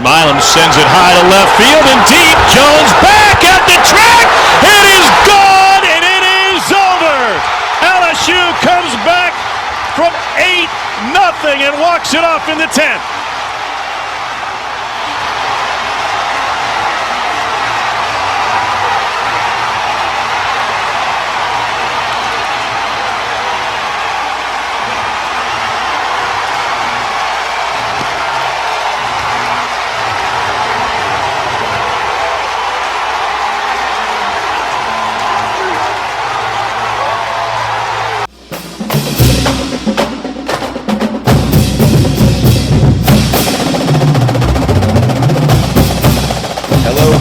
Milam sends it high to left field and deep. Jones back at the track. It is gone and it is over. LSU comes back from 8-0 and walks it off in the 10th.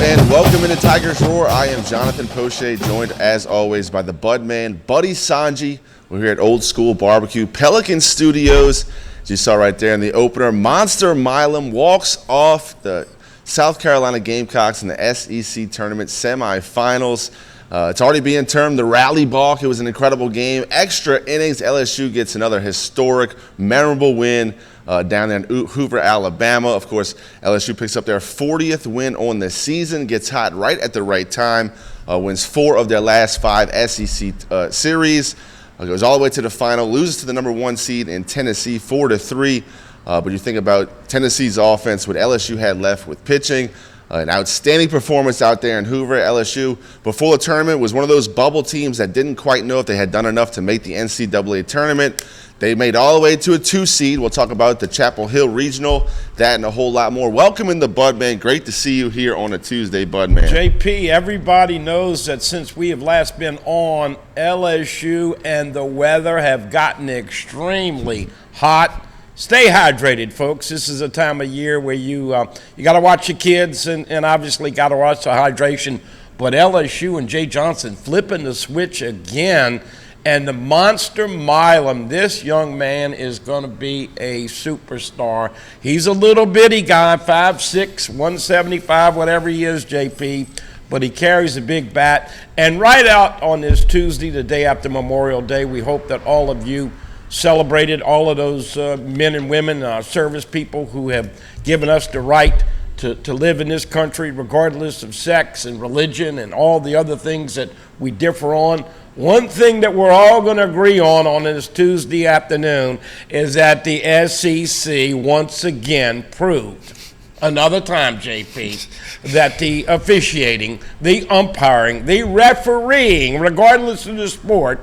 And welcome into Tigers Roar. I am Jonathan Poche, joined as always by the Budman, Buddy Songy. We're here at Old School Barbecue, Pelican Studios. As you saw right there in the opener, Monster Milam walks off the South Carolina Gamecocks in the SEC tournament semifinals. It's already being termed the Rally Balk. It was an incredible game. Extra innings. LSU gets another historic, memorable win down there in Hoover, Alabama. Of course, LSU picks up their 40th win on the season, gets hot right at the right time, wins 4 of their last 5 SEC series, goes all the way to the final, loses to the number 1 seed in Tennessee 4-3. But you think about Tennessee's offense, what LSU had left with pitching, an outstanding performance out there in Hoover. LSU, before the tournament, was one of those bubble teams that didn't quite know if they had done enough to make the NCAA tournament. They made all the way to a 2 seed. We'll talk about the Chapel Hill Regional, that and a whole lot more. Welcome in the Budman. Great to see you here on a Tuesday, Budman. JP, everybody knows that since we have last been on, LSU and the weather have gotten extremely hot. Stay hydrated, folks. This is a time of year where you got to watch your kids and obviously got to watch the hydration. But LSU and Jay Johnson flipping the switch again. And the Monster Milam, this young man is going to be a superstar. He's a little bitty guy, 5'6", 175, whatever he is, JP. But he carries a big bat. And right out on this Tuesday, the day after Memorial Day, we hope that all of you celebrated all of those men and women, service people who have given us the right to live in this country regardless of sex and religion and all the other things that we differ on. One thing that we're all going to agree on this Tuesday afternoon is that the SEC once again proved, another time, JP, that the officiating, the umpiring, the refereeing, regardless of the sport,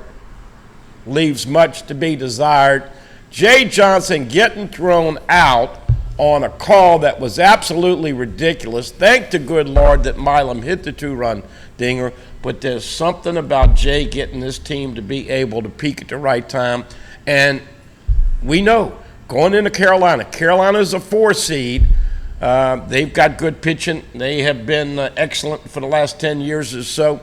leaves much to be desired. Jay Johnson getting thrown out on a call that was absolutely ridiculous. Thank the good Lord that Milam hit the 2-run dinger, but there's something about Jay getting this team to be able to peak at the right time. And we know, going into Carolina's a 4 seed. They've got good pitching. They have been excellent for the last 10 years or so.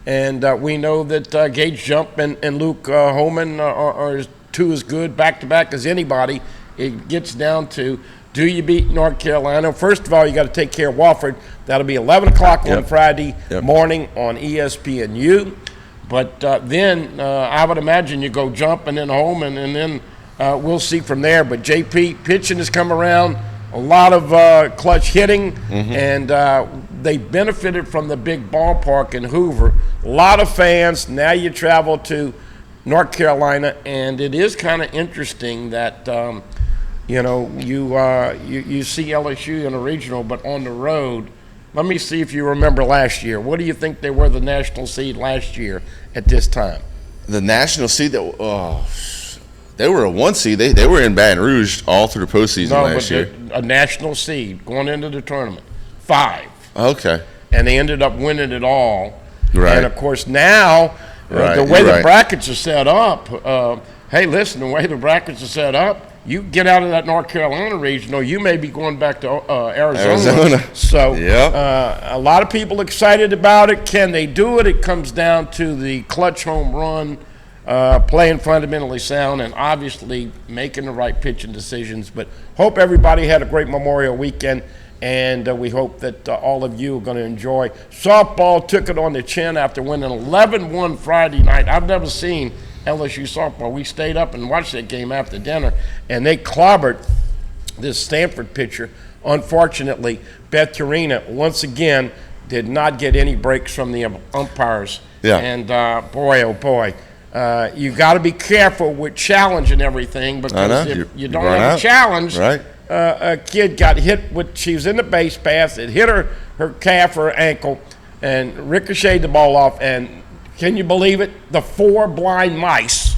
And we know that Gage Jump and Luke Holman are 2 as good back-to-back as anybody. It gets down to, do you beat North Carolina? First of all, you got to take care of Wofford. That'll be 11 o'clock on Friday morning on ESPNU. But then I would imagine you go Jump and then Holman, and then we'll see from there. But JP, pitching has come around, a lot of clutch hitting, and they benefited from the big ballpark in Hoover. A lot of fans. Now you travel to North Carolina, and it is kind of interesting that you see LSU in a regional, but on the road. Let me see if you remember last year. What do you think they were the national seed last year at this time? The national seed, they were a 1 seed. They were in Baton Rouge all through the postseason last year. A national seed going into the tournament, 5. Okay. And they ended up winning it all. Right. And, of course, now the way the brackets are set up, hey, listen, the way the brackets are set up, you get out of that North Carolina regional, you may be going back to Arizona. So a lot of people excited about it. Can they do it? It comes down to the clutch home run, playing fundamentally sound, and obviously making the right pitching decisions. But hope everybody had a great Memorial weekend, and we hope that all of you are going to enjoy. Softball took it on the chin after winning 11-1 Friday night. I've never seen LSU softball. We stayed up and watched that game after dinner, and they clobbered this Stanford pitcher unfortunately, Beth Turina once again did not get any breaks from the umpires. Yeah. And boy, oh boy, you got to be careful with challenge and everything, because if you don't have a challenge, right. A kid got hit with, she was in the base path, it hit her calf or her ankle, and ricocheted the ball off. And can you believe it? The 4 blind mice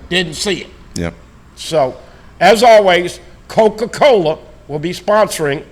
didn't see it. Yep. So, as always, Coca-Cola will be sponsoring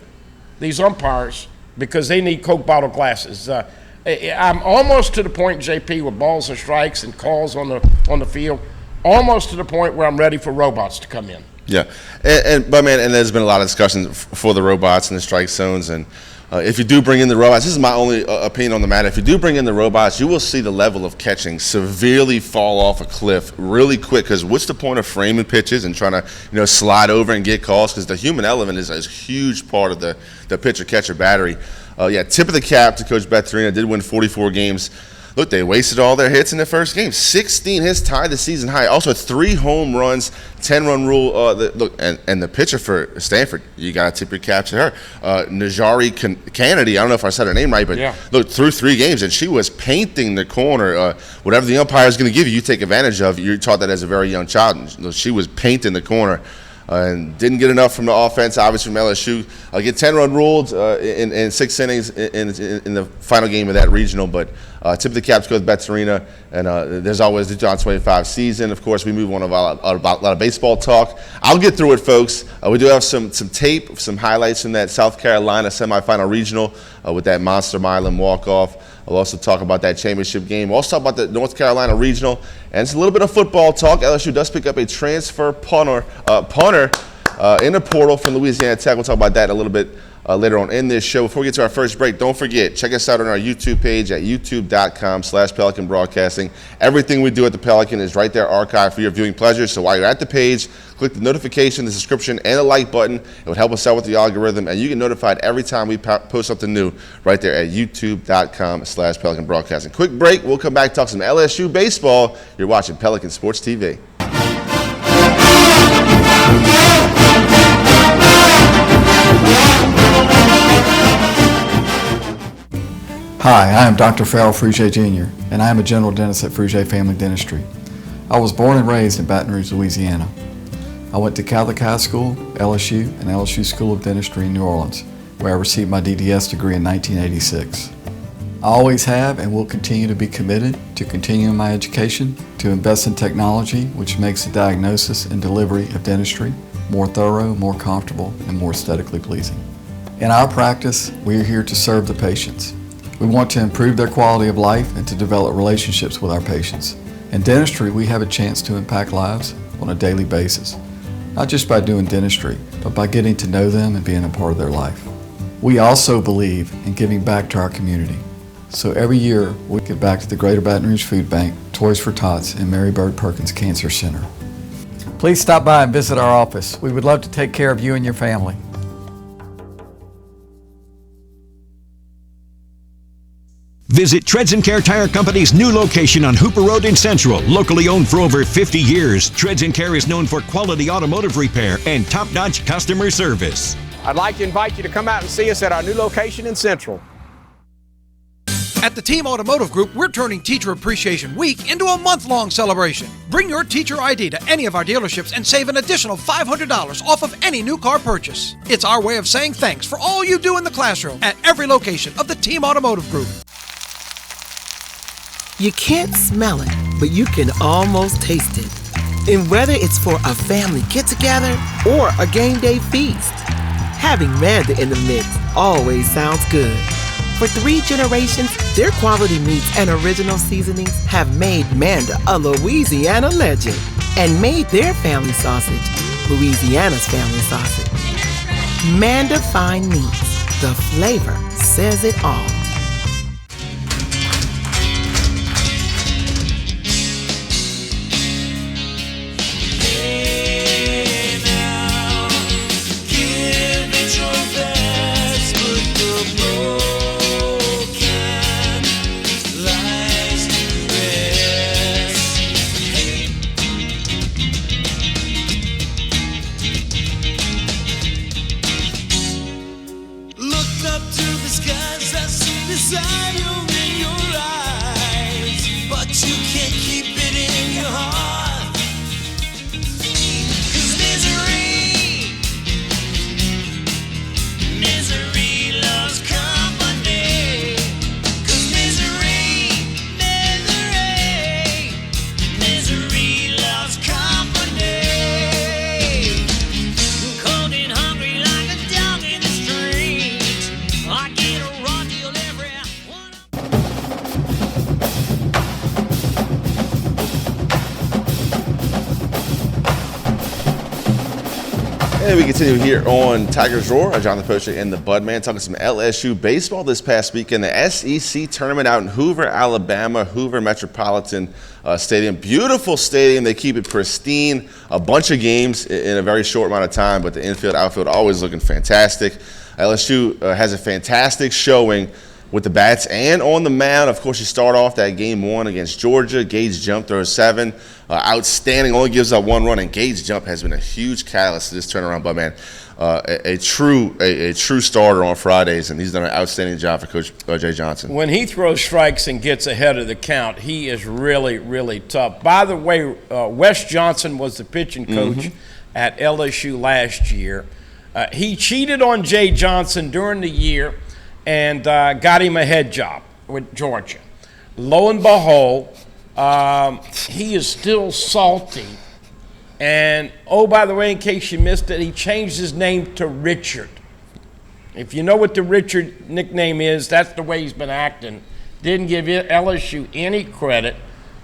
these umpires because they need Coke bottle glasses. I'm almost to the point, JP, with balls and strikes and calls on the field, almost to the point where I'm ready for robots to come in. Yeah, but man, and there's been a lot of discussion for the robots and the strike zones, and if you do bring in the robots, this is my only opinion on the matter. If you do bring in the robots, you will see the level of catching severely fall off a cliff really quick. Because what's the point of framing pitches and trying to slide over and get calls? Because the human element is a huge part of the pitcher catcher battery. Tip of the cap to Coach Beth Turina. Did win 44 games. Look, they wasted all their hits in their first game. 16 hits, tied the season high. Also, 3 home runs, 10-run rule. And the pitcher for Stanford, you got to tip your cap to her. Najari Kennedy, I don't know if I said her name right, but look, through 3 games, and she was painting the corner. Whatever the umpire is going to give you, you take advantage of. You're taught that as a very young child. And she was painting the corner. And didn't get enough from the offense, obviously, from LSU. Get 10-run ruled in 6 innings in the final game of that regional. But tip of the cap goes Beth Turina. And there's always the John 25 season. Of course, we move on about a lot of baseball talk. I'll get through it, folks. We do have some tape, some highlights from that South Carolina semifinal regional with that Monster Milan walk-off. I'll also talk about that championship game. We'll also talk about the North Carolina regional. And it's a little bit of football talk. LSU does pick up a transfer punter in the portal from Louisiana Tech. We'll talk about that a little bit later on in this show. Before we get to our first break, don't forget, check us out on our YouTube page at youtube.com/Pelican Broadcasting. Everything we do at the Pelican is right there archived for your viewing pleasure. So while you're at the page, click the notification, the subscription, and the like button. It would help us out with the algorithm, and you get notified every time we post something new right there at youtube.com/Pelican Broadcasting. Quick break. We'll come back and talk some LSU baseball. You're watching Pelican Sports TV. Hi, I am Dr. Farrell Frugier Jr., and I am a general dentist at Frugier Family Dentistry. I was born and raised in Baton Rouge, Louisiana. I went to Catholic High School, LSU, and LSU School of Dentistry in New Orleans, where I received my DDS degree in 1986. I always have and will continue to be committed to continuing my education, to invest in technology which makes the diagnosis and delivery of dentistry more thorough, more comfortable, and more aesthetically pleasing. In our practice, we are here to serve the patients. We want to improve their quality of life and to develop relationships with our patients. In dentistry, we have a chance to impact lives on a daily basis, not just by doing dentistry, but by getting to know them and being a part of their life. We also believe in giving back to our community. So every year, we give back to the Greater Baton Rouge Food Bank, Toys for Tots, and Mary Bird Perkins Cancer Center. Please stop by and visit our office. We would love to take care of you and your family. Visit Treads & Care Tire Company's new location on Hooper Road in Central. Locally owned for over 50 years, Treads & Care is known for quality automotive repair and top-notch customer service. I'd like to invite you to come out and see us at our new location in Central. At the Team Automotive Group, we're turning Teacher Appreciation Week into a month-long celebration. Bring your teacher ID to any of our dealerships and save an additional $500 off of any new car purchase. It's our way of saying thanks for all you do in the classroom at every location of the Team Automotive Group. You can't smell it, but you can almost taste it. And whether it's for a family get-together or a game day feast, having Manda in the mix always sounds good. For 3 generations, their quality meats and original seasonings have made Manda a Louisiana legend and made their family sausage Louisiana's family sausage. Manda Fine Meats, the flavor says it all. And we continue here on Tigers Roar. I'm Jonathan Poche and the Budman talking some LSU baseball this past weekend. The SEC tournament out in Hoover, Alabama, Hoover Metropolitan Stadium. Beautiful stadium. They keep it pristine. A bunch of games in a very short amount of time, but the infield, outfield always looking fantastic. LSU has a fantastic showing with the bats and on the mound. Of course, you start off that game one against Georgia. Gage Jump throws 7. Outstanding, only gives up 1 run, and Gage Jump has been a huge catalyst to this turnaround. But man, a true starter on Fridays, and he's done an outstanding job for Coach Jay Johnson. When he throws strikes and gets ahead of the count, he is really, really tough. By the way, Wes Johnson was the pitching coach at LSU last year. He cheated on Jay Johnson during the year and got him a head job with Georgia. Lo and behold, he is still salty. And, oh, by the way, in case you missed it, he changed his name to Richard. If you know what the Richard nickname is, that's the way he's been acting. Didn't give LSU any credit.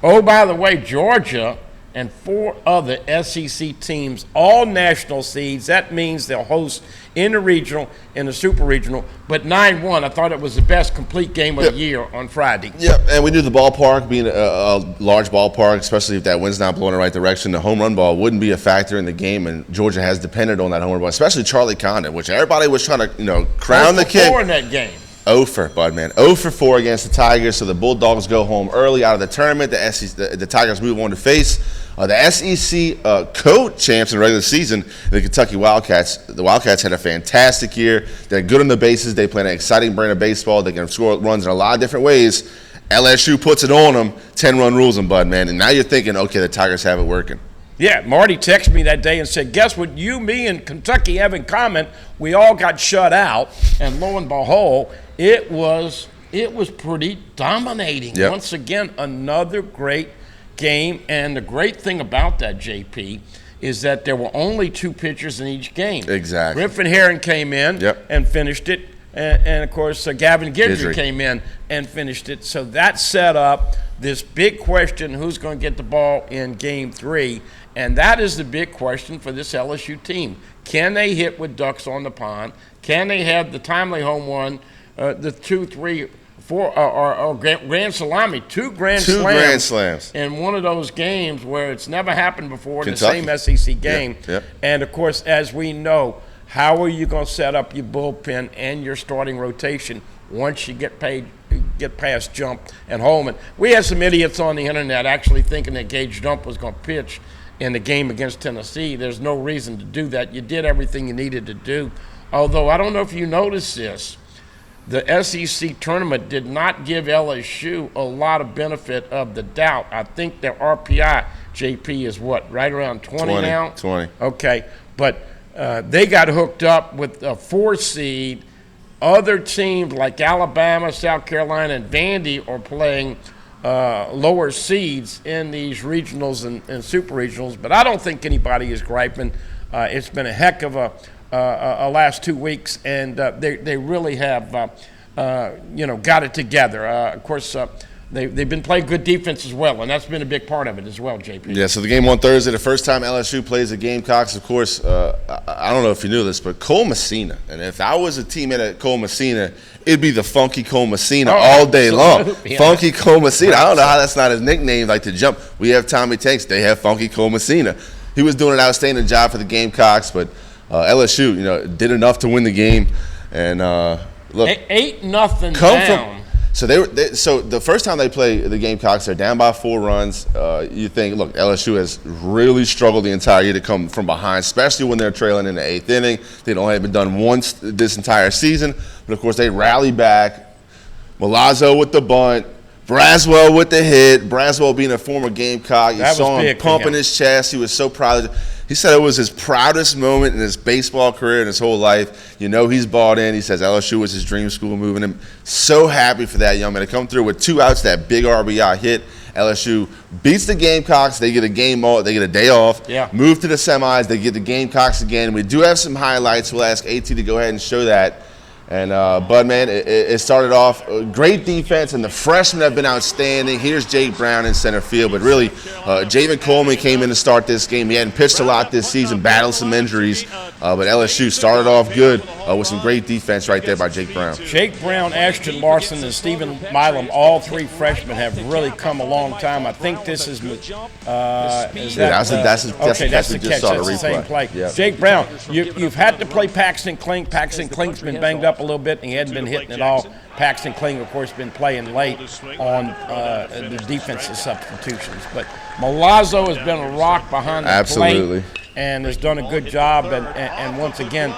Oh, by the way, Georgia and 4 other SEC teams, all national seeds. That means they'll host in the regional, in the super regional, but 9-1. I thought it was the best complete game of the year on Friday. Yep, and we knew the ballpark being a large ballpark, especially if that wind's not blowing in the right direction, the home run ball wouldn't be a factor in the game, and Georgia has depended on that home run ball, especially Charlie Condon, which everybody was trying to, crown the kid. 4 in that game. 0 for Budman. 0 for 4 against the Tigers, so the Bulldogs go home early out of the tournament. The Tigers move on to face the SEC co-champs in the regular season, the Kentucky Wildcats. The Wildcats had a fantastic year. They're good on the bases. They play an exciting brand of baseball. They can score runs in a lot of different ways. LSU puts it on them, 10-run rules them, Budman. And now you're thinking, okay, the Tigers have it working. Yeah, Marty texted me that day and said, guess what you, me, and Kentucky have in common? We all got shut out, and lo and behold, it was pretty dominating. Yep. Once again, another great game, and the great thing about that, JP, is that there were only 2 pitchers in each game. Exactly. Griffin Herron came in and finished it, and of course, Gavin Guidry came in and finished it. So that set up this big question, who's going to get the ball in Game 3, and that is the big question for this LSU team. Can they hit with ducks on the pond? Can they have the timely home run, the 2, 3, 4, or grand salami, 2 grand slams in one of those games where it's never happened before, Kentucky. In the same SEC game. Yep. And, of course, as we know, how are you going to set up your bullpen and your starting rotation once you get past Jump and Holman? We had some idiots on the internet actually thinking that Gage Jump was going to pitch in the game against Tennessee. There's no reason to do that. You did everything you needed to do. Although, I don't know if you noticed this, the SEC tournament did not give LSU a lot of benefit of the doubt. I think their RPI, JP, is what, right around 20 now? 20. Okay, but they got hooked up with a 4 seed. Other teams like Alabama, South Carolina, and Vandy are playing lower seeds in these regionals and super regionals, but I don't think anybody is griping. It's been a heck of a last 2 weeks, and they really have got it together. Of course, they've been playing good defense as well, and that's been a big part of it as well, JP. Yeah, so the game on Thursday, the first time LSU plays the Gamecocks, of course, I don't know if you knew this, but Cole Messina, and if I was a teammate at Cole Messina, it'd be the Funky Cole Messina all day long. Yeah. Funky Cole Messina. I don't know how that's not his nickname, like to jump. We have Tommy Tanks. They have Funky Cole Messina. He was doing an outstanding job for the Gamecocks, but LSU, did enough to win the game. And look, 8-0 down. So so the first time they play the Gamecocks, they're down by 4 runs. You think, look, LSU has really struggled the entire year to come from behind, especially when they're trailing in the 8th inning. They'd only been done once this entire season, but of course they rally back. Milazzo with the bunt, Braswell with the hit. Braswell being a former Gamecock, you saw him pumping his chest. He was so proud. He said it was his proudest moment in his baseball career and his whole life. He's bought in. He says LSU was his dream school, moving him. So happy for that young man to come through with 2 outs, that big RBI hit. LSU beats the Gamecocks. They get a day off. Yeah. Move to the semis. They get the Gamecocks again. We do have some highlights. We'll ask AT to go ahead and show that. And, but, man, it started off great defense, and the freshmen have been outstanding. Here's Jake Brown in center field. But really, Javen Coleman came in to start this game. He hadn't pitched a lot this season, battled some injuries. But LSU started off good with some great defense right there by Jake Brown. Jake Brown, Ashton Larson, and Stephen Milam, all three freshmen, have really come a long time. I think this is that's the catch. That's the same play. Yep. Jake Brown, you've had to play Paxton Klink. Paxton Klink's been banged up a little bit, and he hadn't been hitting at all. Paxton Klink, of course, been playing late on the defensive substitutions. But Milazzo has been a rock behind the plate and has done a good job. And once again,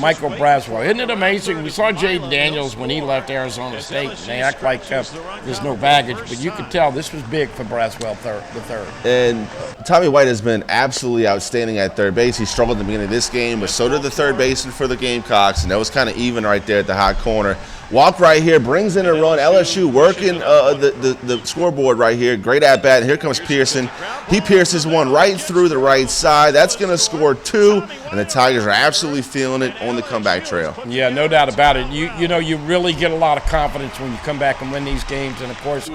Michael Braswell. Isn't it amazing? We saw Jaden Daniels when he left Arizona State, and they act like there's no baggage. But you could tell this was big for Braswell the third. And Tommy White has been absolutely outstanding at third base. He struggled at the beginning of this game, but so did the third baseman for the Gamecocks, and that was kind of even right there at the hot corner. Walk right here, brings in a run. LSU working the scoreboard right here. Great at-bat. And here comes Pearson. He pierces one right through the right side. That's going to score 2, and the Tigers are absolutely feeling it on the comeback trail. Yeah, no doubt about it. You know, you really get a lot of confidence when you come back and win these games. And, of course,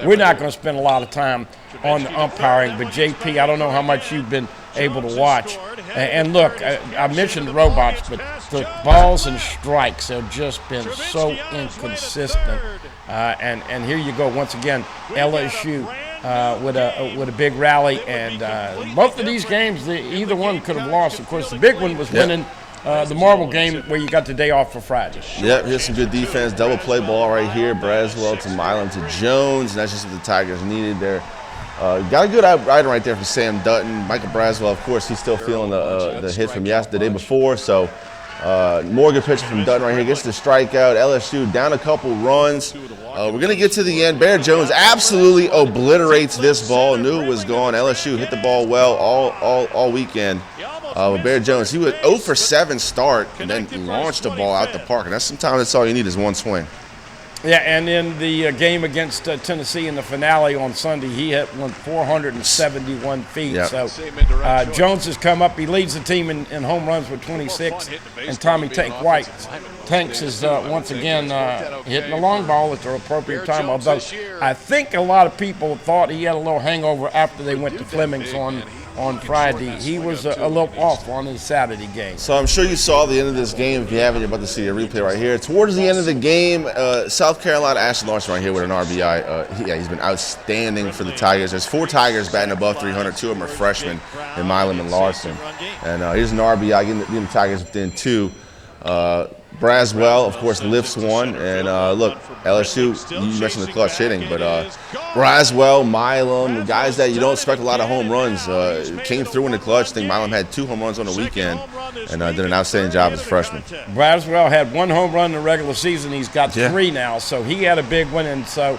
we're not going to spend a lot of time on the umpiring. But, JP, I don't know how much you've been able to watch. And look, I mentioned the robots, but the balls and strikes have just been so inconsistent. And here you go once again, LSU with a big rally, and both of these games, either one could have lost. Of course, the big one was winning the Marble game where you got the day off for Friday. Yep, here's some good defense. Double play ball right here. Braswell to Milam to Jones, and that's just what the Tigers needed there. Got a good outrider right there from Sam Dutton. Michael Braswell, of course, he's still feeling the hit from the day before. So more good pitching from Dutton right here. Gets the strikeout. LSU down a couple runs. We're going to get to the end. Bear Jones absolutely obliterates this ball. Knew it was gone. LSU hit the ball well all weekend. With Bear Jones, he was 0 for 7 start and then launched the ball out the park. And sometimes that's all you need is one swing. Yeah, and in the game against Tennessee in the finale on Sunday, he hit 471 feet. Yep. So Jones has come up. He leads the team in home runs with 26. And Tommy Tanks is once again hitting the long ball at the appropriate time. Although I think a lot of people thought he had a little hangover after they went to Fleming's on Friday. He was a little off on his Saturday game. So I'm sure you saw the end of this game. If you haven't, you're about to see a replay right here. Towards the end of the game, South Carolina, Ashton Larson right here with an RBI. He's been outstanding for the Tigers. There's 4 Tigers batting above 300. 2 of them are freshmen, in Milam and Larson. And here's an RBI, getting the Tigers within 2. Braswell, of course, lifts one. And look, LSU, you mentioned the clutch hitting, but Braswell, Milam, the guys that you don't expect a lot of home runs, came through in the clutch. I think Milam had 2 home runs on the weekend and did an outstanding job as a freshman. Braswell had 1 home run in the regular season. He's got 3 now, so he had a big one. And so,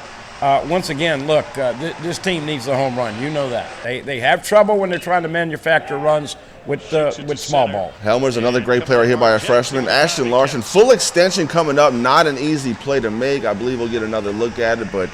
once again, look, this team needs a home run. You know that. They have trouble when they're trying to manufacture runs with small ball. Helmer's another great play right here by our freshman. Ashton Larson, full extension coming up. Not an easy play to make. I believe we'll get another look at it, but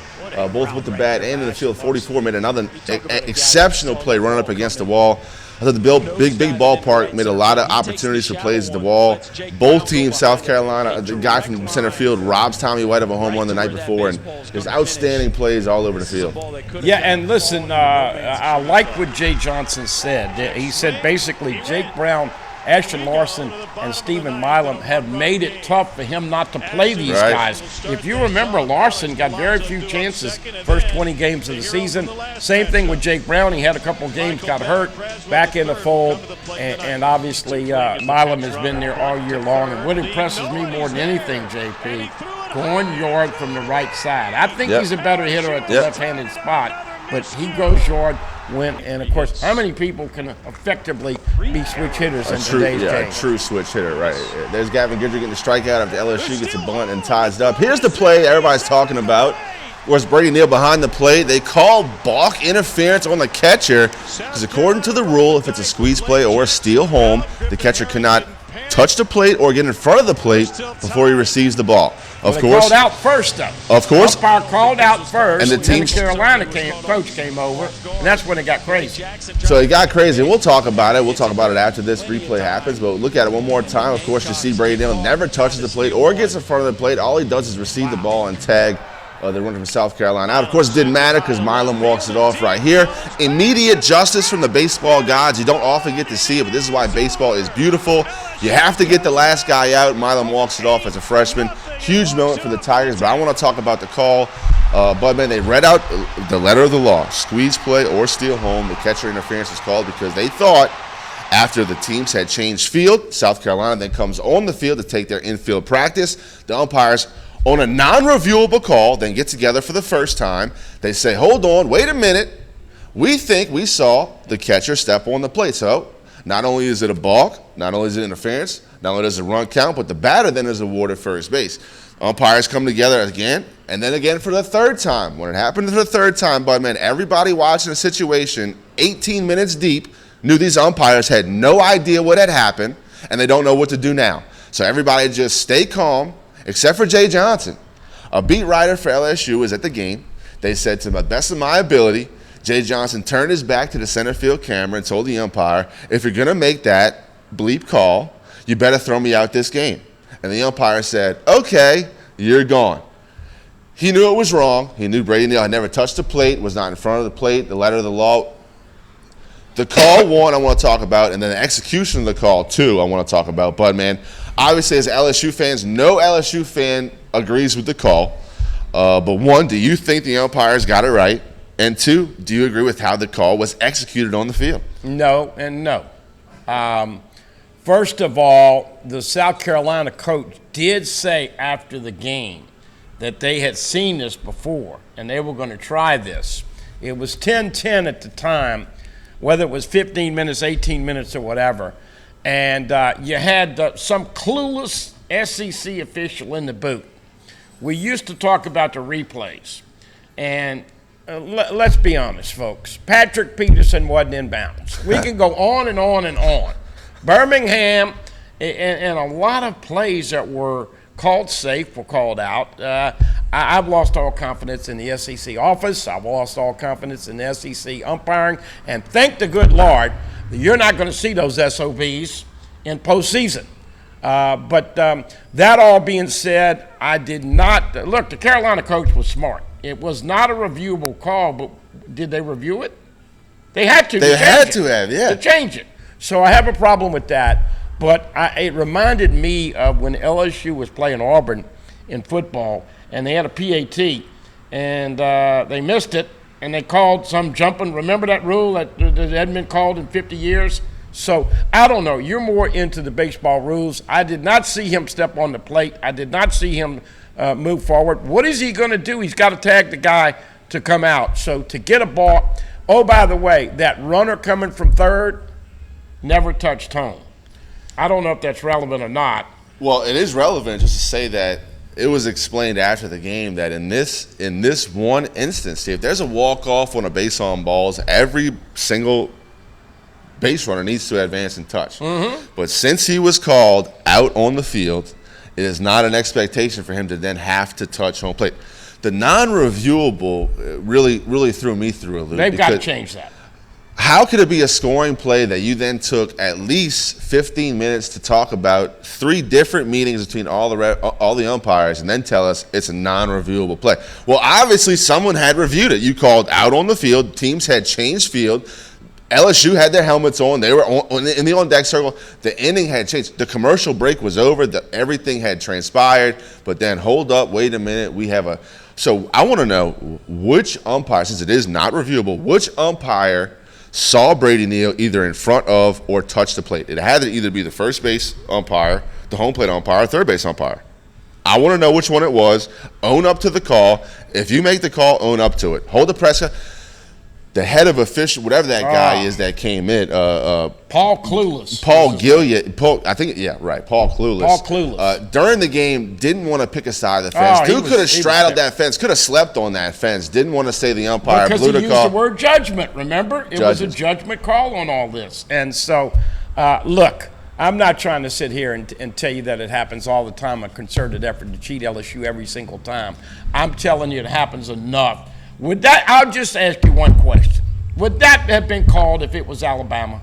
both with the bat and in the field, 44 made another exceptional play running up against the wall. I thought the big ballpark made a lot of opportunities for plays at the wall. Both teams, South Carolina, the guy from center field robs Tommy White of a home run the night before, and there's outstanding plays all over the field. Yeah, and listen, I like what Jay Johnson said. He said basically Jake Brown, Ashton Larson, and Stephen Milam have made it tough for him not to play these guys. If you remember, Larson got very few chances first 20 games of the season. Same thing with Jake Brown. He had a couple games, got hurt, back in the fold, and obviously Milam has been there all year long. And what impresses me more than anything, JP, going yard from the right side. I think he's a better hitter at the left-handed spot, but he goes yard. And of course, how many people can effectively be switch hitters in today's game? A true switch hitter, right. There's Gavin Goodrick getting the strikeout after LSU gets a bunt and ties it up. Here's the play everybody's talking about. Was Brady Neal behind the plate? They called balk interference on the catcher because according to the rule, if it's a squeeze play or a steal home, the catcher cannot touch the plate or get in front of the plate before he receives the ball. Of course, called out first, though. Of course. Umpire called out first, and the Carolina coach came over, and that's when it got crazy. So it got crazy. We'll talk about it. We'll talk about it after this replay happens, but look at it one more time. Of course, you see Brady Neal never touches the plate or gets in front of the plate. All he does is receive the ball and tag. They're running from South Carolina out. Of course, it didn't matter because Milam walks it off right here. Immediate justice from the baseball gods. You don't often get to see it, but this is why baseball is beautiful. You have to get the last guy out. Milam walks it off as a freshman. Huge moment for the Tigers, but I want to talk about the call. Budman, they read out the letter of the law. Squeeze play or steal home. The catcher interference was called because they thought after the teams had changed field, South Carolina then comes on the field to take their infield practice. The umpires on a non-reviewable call, then get together for the first time. They say, hold on, wait a minute. We think we saw the catcher step on the plate. So not only is it a balk, not only is it interference, not only does it run count, but the batter then is awarded first base. Umpires come together again, and then again for the third time. When it happened for the third time, Budman, everybody watching the situation 18 minutes deep knew these umpires had no idea what had happened, and they don't know what to do now. So everybody just stay calm, except for Jay Johnson. A beat writer for LSU was at the game. They said, to the best of my ability, Jay Johnson turned his back to the center field camera and told the umpire, if you're going to make that bleep call, you better throw me out this game. And the umpire said, okay, you're gone. He knew it was wrong. He knew Brady Neal had never touched the plate, was not in front of the plate, the letter of the law. The call, one, I want to talk about, and then the execution of the call, two, I want to talk about. But, man, obviously, as LSU fans, no LSU fan agrees with the call. But, one, do you think the umpires got it right? And, two, do you agree with how the call was executed on the field? No and no. First of all, the South Carolina coach did say after the game that they had seen this before and they were going to try this. It was 10-10 at the time, whether it was 15 minutes, 18 minutes, or whatever. And you had some clueless SEC official in the booth. We used to talk about the replays. And let's be honest, folks. Patrick Peterson wasn't in bounds. We can go on and on and on. Birmingham and a lot of plays that were called safe were called out. I've lost all confidence in the SEC office. I've lost all confidence in the SEC umpiring. And thank the good Lord that you're not going to see those SOBs in postseason. But that all being said, I did not – look, the Carolina coach was smart. It was not a reviewable call, but did they review it? They had to. They had to have, yeah. To change it. So I have a problem with that. But it reminded me of when LSU was playing Auburn in football, and they had a PAT, and they missed it, and they called some jumping. Remember that rule that hadn't been called in 50 years? So I don't know. You're more into the baseball rules. I did not see him step on the plate. I did not see him move forward. What is he going to do? He's got to tag the guy to come out. So to get a ball, oh, by the way, that runner coming from third never touched home. I don't know if that's relevant or not. Well, it is relevant just to say that it was explained after the game that in this one instance, see, if there's a walk-off on a base on balls, every single base runner needs to advance and touch. Mm-hmm. But since he was called out on the field, it is not an expectation for him to then have to touch home plate. The non-reviewable really threw me through a loop. They've got to change that. How could it be a scoring play that you then took at least 15 minutes to talk about 3 different meetings between all the umpires and then tell us it's a non-reviewable play? Well, obviously someone had reviewed it. You called out on the field. Teams had changed field. LSU had their helmets on. They were in the on-deck circle. The inning had changed. The commercial break was over. Everything had transpired. But then, hold up, wait a minute. So I want to know which umpire, since it is not reviewable, which umpire saw Brady Neal either in front of or touch the plate. It had to either be the first base umpire, the home plate umpire, or third base umpire. I want to know which one it was. Own up to the call. If you make the call, own up to it. Hold the press. The head of official, whatever that guy is that came in. Paul Clueless. Paul Gilliard. Paul Clueless. Paul Clueless. During the game, didn't want to pick a side of the fence. Dude could have straddled that fence, could have slept on that fence, didn't want to say the umpire because blew the call. Because he used the word judgment, remember? It was a judgment call on all this. And so, look, I'm not trying to sit here and tell you that it happens all the time, a concerted effort to cheat LSU every single time. I'm telling you it happens enough. I'll just ask you one question. Would that have been called if it was Alabama?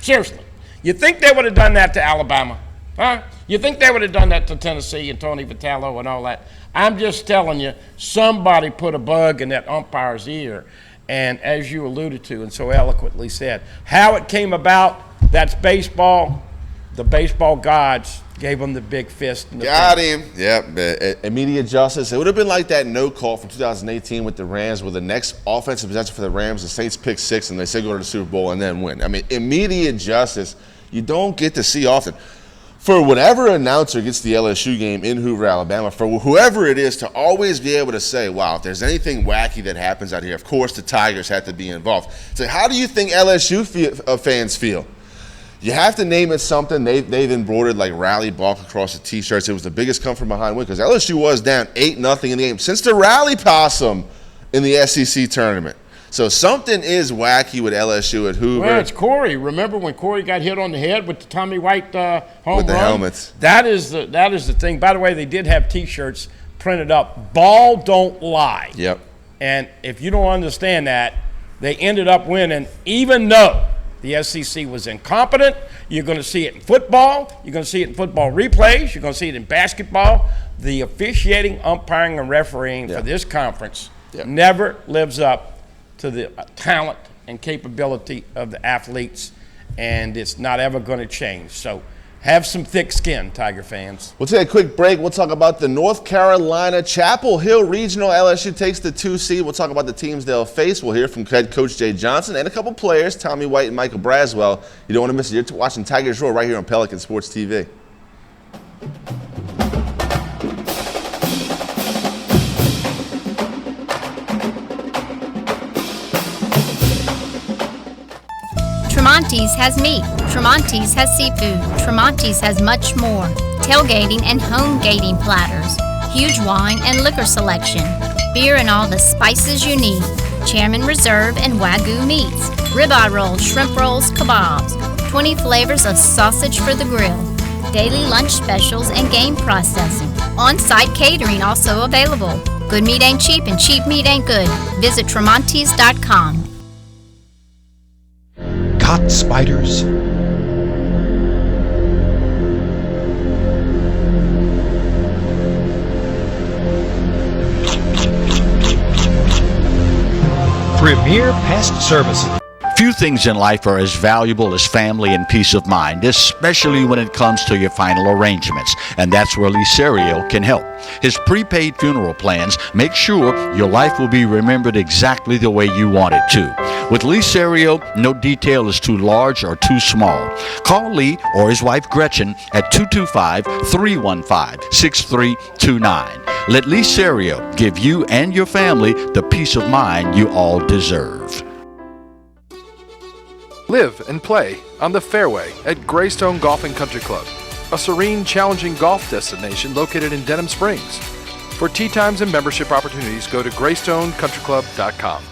Seriously. You think they would have done that to Alabama? Huh? You think they would have done that to Tennessee and Tony Vitello and all that? I'm just telling you, somebody put a bug in that umpire's ear. And as you alluded to and so eloquently said, how it came about, that's baseball. The baseball gods gave him the big fist. Got him. Yep. Immediate justice. It would have been like that no call from 2018 with the Rams, where the next offensive possession for the Rams, the Saints pick 6, and they say go to the Super Bowl and then win. I mean, immediate justice you don't get to see often. For whatever announcer gets the LSU game in Hoover, Alabama, for whoever it is to always be able to say, wow, if there's anything wacky that happens out here, of course the Tigers have to be involved. So how do you think LSU fans feel? You have to name it something. They've embroidered like rally balk across the T-shirts. It was the biggest come from behind win because LSU was down 8-0 in the game since the rally possum in the SEC tournament. So something is wacky with LSU at Hoover. Well, it's Corey. Remember when Corey got hit on the head with the Tommy White home run? With the helmets. That is the thing. By the way, they did have T-shirts printed up. Ball don't lie. Yep. And if you don't understand that, they ended up winning, even though the SEC was incompetent. You're going to see it in football. You're going to see it in football replays. You're going to see it in basketball. The officiating, umpiring, and refereeing for this conference never lives up to the talent and capability of the athletes, and it's not ever going to change. So have some thick skin, Tiger fans. We'll take a quick break. We'll talk about the North Carolina Chapel Hill Regional. LSU takes the 2 seed. We'll talk about the teams they'll face. We'll hear from head coach Jay Johnson and a couple players, Tommy White and Michael Braswell. You don't want to miss it. You're watching Tigers Roar right here on Pelican Sports TV. Tremonti's has meat, Tremonti's has seafood, Tremonti's has much more. Tailgating and home gating platters, huge wine and liquor selection, beer and all the spices you need, Chairman Reserve and Wagyu meats, ribeye rolls, shrimp rolls, kebabs, 20 flavors of sausage for the grill, daily lunch specials and game processing. On-site catering also available. Good meat ain't cheap and cheap meat ain't good. Visit Tremonti's.com. Caught spiders? Premier Pest Services. Few things in life are as valuable as family and peace of mind, especially when it comes to your final arrangements, and that's where Lee Serio can help. His prepaid funeral plans make sure your life will be remembered exactly the way you want it to. With Lee Serio, no detail is too large or too small. Call Lee or his wife Gretchen at 225-315-6329. Let Lee Serio give you and your family the peace of mind you all deserve. Live and play on the fairway at Greystone Golf and Country Club, a serene, challenging golf destination located in Denham Springs. For tee times and membership opportunities, go to GreystonecountryClub.com.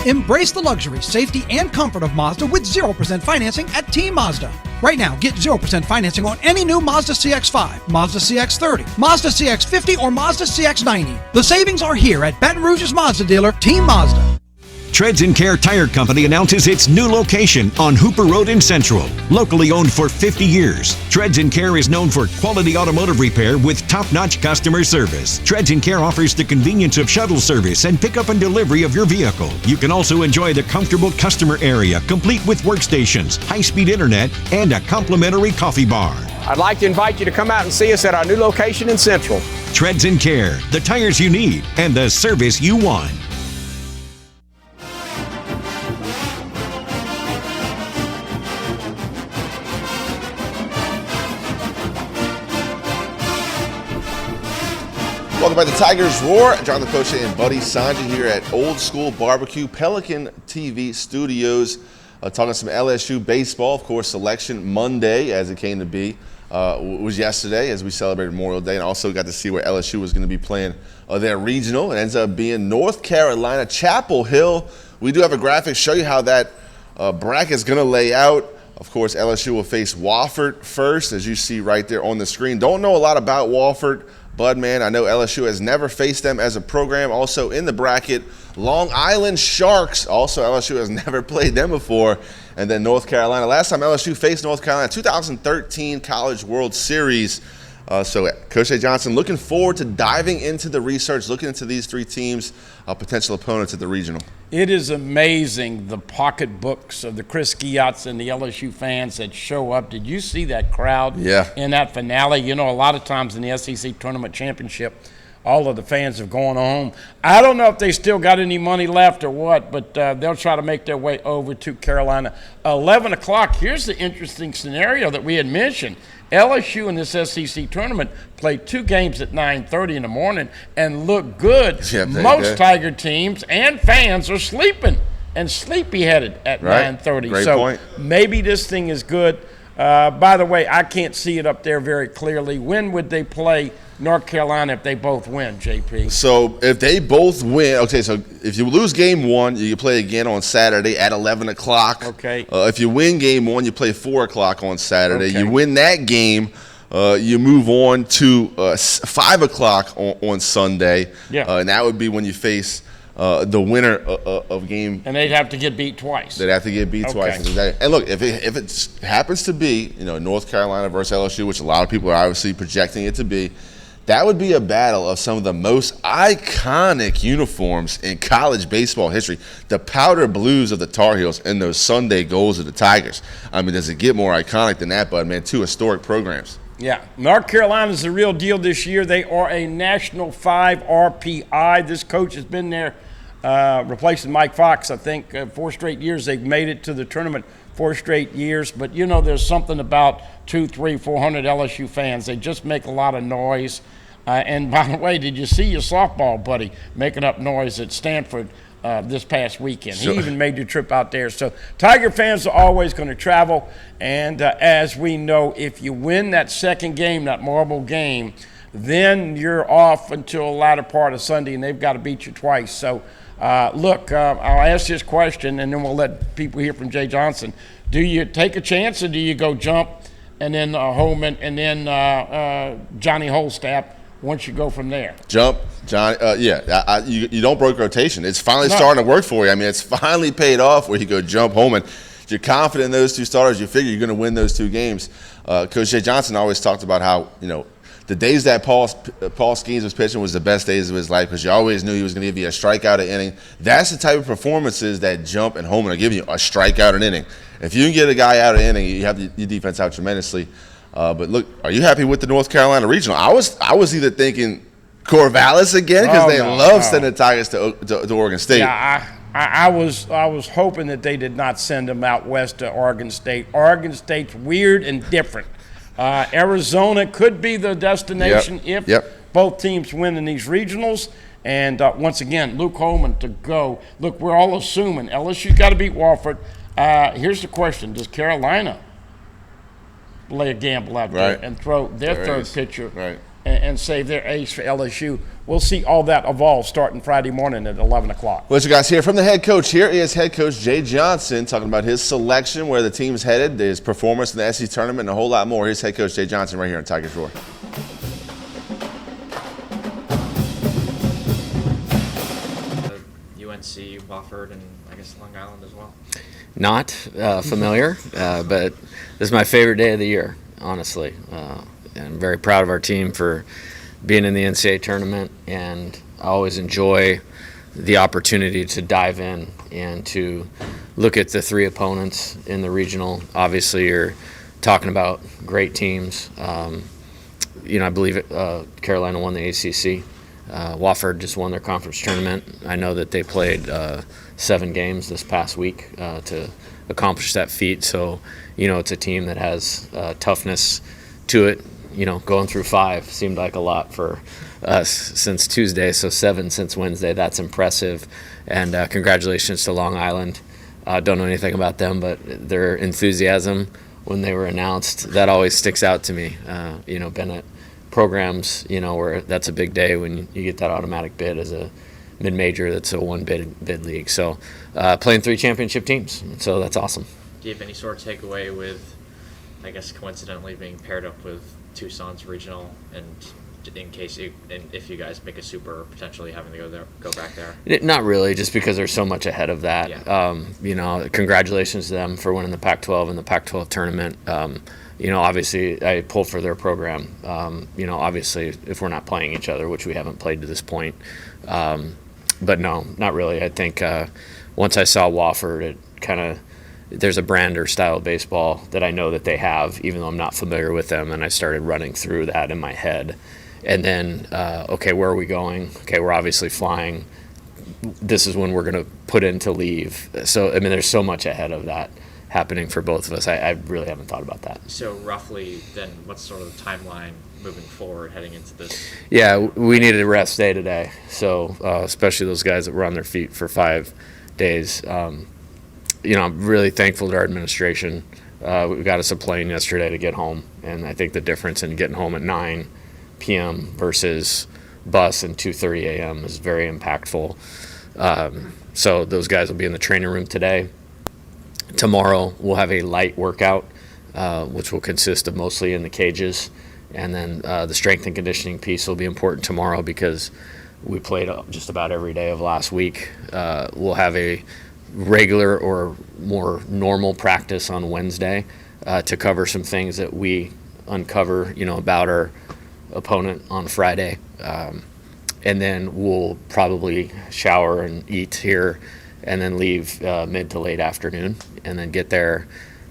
Embrace the luxury, safety, and comfort of Mazda with 0% financing at Team Mazda. Right now, get 0% financing on any new Mazda CX-5, Mazda CX-30, Mazda CX-50, or Mazda CX-90. The savings are here at Baton Rouge's Mazda dealer, Team Mazda. Treads & Care Tire Company announces its new location on Hooper Road in Central. Locally owned for 50 years, Treads & Care is known for quality automotive repair with top-notch customer service. Treads & Care offers the convenience of shuttle service and pickup and delivery of your vehicle. You can also enjoy the comfortable customer area, complete with workstations, high-speed internet, and a complimentary coffee bar. I'd like to invite you to come out and see us at our new location in Central. Treads & Care, the tires you need and the service you want. Welcome back to Tigers Roar. Jonathan Poche and Buddy Songy here at Old School Barbecue, Pelican TV Studios, talking some LSU baseball. Of course, Selection Monday, as it came to be, was yesterday as we celebrated Memorial Day, and also got to see where LSU was going to be playing their regional. It ends up being North Carolina Chapel Hill. We do have a graphic show you how that bracket's going to lay out. Of course, LSU will face Wofford first, as you see right there on the screen. Don't know a lot about Wofford, Bud, man. I know LSU has never faced them as a program. Also in the bracket, Long Island Sharks. Also, LSU has never played them before. And then North Carolina. Last time LSU faced North Carolina, 2013 College World Series. So Coach Jay Johnson looking forward to diving into the research, looking into these three teams, potential opponents at the regional. It is amazing, the pocketbooks of the Chris Giats and the LSU fans that show up. Did you see that crowd in that finale? You know, a lot of times in the SEC Tournament Championship, all of the fans have gone home. I don't know if they still got any money left or what, but they'll try to make their way over to Carolina. 11 o'clock, here's the interesting scenario that we had mentioned. LSU in this SEC tournament played 2 games at 9:30 in the morning and looked good. Most Tiger teams and fans are sleeping and sleepy-headed at 9:30. Great so point. Maybe this thing is good. By the way, I can't see it up there very clearly. When would they play North Carolina if they both win, JP? So if they both win, okay, so if you lose game 1, you play again on Saturday at 11 o'clock. Okay. If you win game 1, you play 4 o'clock on Saturday. Okay. You win that game, you move on to 5 o'clock on Sunday. Yeah. And that would be when you face the winner of game. And they'd have to get beat twice. They'd have to get beat twice. And look, if it happens to be, North Carolina versus LSU, which a lot of people are obviously projecting it to be, that would be a battle of some of the most iconic uniforms in college baseball history. The powder blues of the Tar Heels and those Sunday goals of the Tigers. I mean, does it get more iconic than that, Bud, man? 2 historic programs. Yeah, North Carolina's the real deal this year. They are a National 5 RPI. This coach has been there replacing Mike Fox, I think, 4 straight years. They've made it to the tournament 4 straight years. But, there's something about 200, 300, 400 LSU fans. They just make a lot of noise. And, by the way, did you see your softball buddy making up noise at Stanford this past weekend? Sure. He even made the trip out there. So Tiger fans are always going to travel. And as we know, if you win that second game, that marble game, then you're off until the latter part of Sunday, and they've got to beat you twice. So, look, I'll ask this question, and then we'll let people hear from Jay Johnson. Do you take a chance, or do you go jump and then Holman and then Johnny Holstaff once you go from there? Jump, John. You don't break rotation. It's finally starting to work for you. I mean, it's finally paid off where you go jump home, and you're confident in those 2 starters. You figure you're going to win those 2 games. Coach Jay Johnson always talked about how, the days that Paul Skeens was pitching was the best days of his life because you always knew he was going to give you a strikeout an inning. That's the type of performances that jump and home are giving you, a strikeout an inning. If you can get a guy out an inning, you have your defense out tremendously. But look, are you happy with the North Carolina Regional? I was either thinking Corvallis again because they love sending the Tigers to Oregon State. Yeah, I was hoping that they did not send them out west to Oregon State. Oregon State's weird and different. Arizona could be the destination if both teams win in these regionals. And once again, Luke Holman to go. Look, we're all assuming LSU's got to beat Wofford. Here's the question: does Carolina lay a gamble out there and throw their third pitcher and save their ace for LSU? We'll see all that evolve starting Friday morning at 11 o'clock. Well, you guys hear from the head coach. Here is head coach Jay Johnson talking about his selection, where the team's headed, his performance in the SEC tournament, and a whole lot more. Here's head coach Jay Johnson right here on Tigers Roar. UNC, Wofford, and I guess Long Island as well. Not familiar, but this is my favorite day of the year, honestly. I'm very proud of our team for being in the NCAA tournament, and I always enjoy the opportunity to dive in and to look at the 3 opponents in the regional. Obviously, you're talking about great teams. I believe Carolina won the ACC. Wofford just won their conference tournament. I know that they played 7 games this past week to accomplish that feat. So, it's a team that has toughness to it. Going through 5 seemed like a lot for us since Tuesday, so 7 since Wednesday. That's impressive. And congratulations to Long Island. Don't know anything about them, but their enthusiasm when they were announced, that always sticks out to me. Been at programs, where that's a big day when you get that automatic bid as a mid-major that's a one-bid league. So playing 3 championship teams, so that's awesome. Do you have any sort of takeaway with, I guess, coincidentally being paired up with Tucson's regional, and in case if you guys make a super, potentially having to go back there? Not really, just because they're so much ahead of that. Yeah. Congratulations to them for winning the Pac-12 and the Pac-12 tournament. Obviously I pull for their program. Obviously if we're not playing each other, which we haven't played to this point. But no, not really. I think once I saw Wofford, it kind of, there's a brand or style of baseball that I know that they have, even though I'm not familiar with them, and I started running through that in my head. And then, okay, where are we going? Okay, we're obviously flying. This is when we're going to put in to leave. So, I mean, there's so much ahead of that happening for both of us. I really haven't thought about that. So roughly then, what's sort of the timeline moving forward heading into this? Yeah, we needed a rest day today. So especially those guys that were on their feet for 5 days. I'm really thankful to our administration. We got us a plane yesterday to get home. And I think the difference in getting home at 9 p.m. versus bus and 2:30 a.m. is very impactful. So those guys will be in the training room today. Tomorrow we'll have a light workout, which will consist of mostly in the cages, and then the strength and conditioning piece will be important tomorrow because we played just about every day of last week. We'll have a regular or more normal practice on Wednesday to cover some things that we uncover, about our opponent on Friday. And then we'll probably shower and eat here and then leave mid to late afternoon and then get there,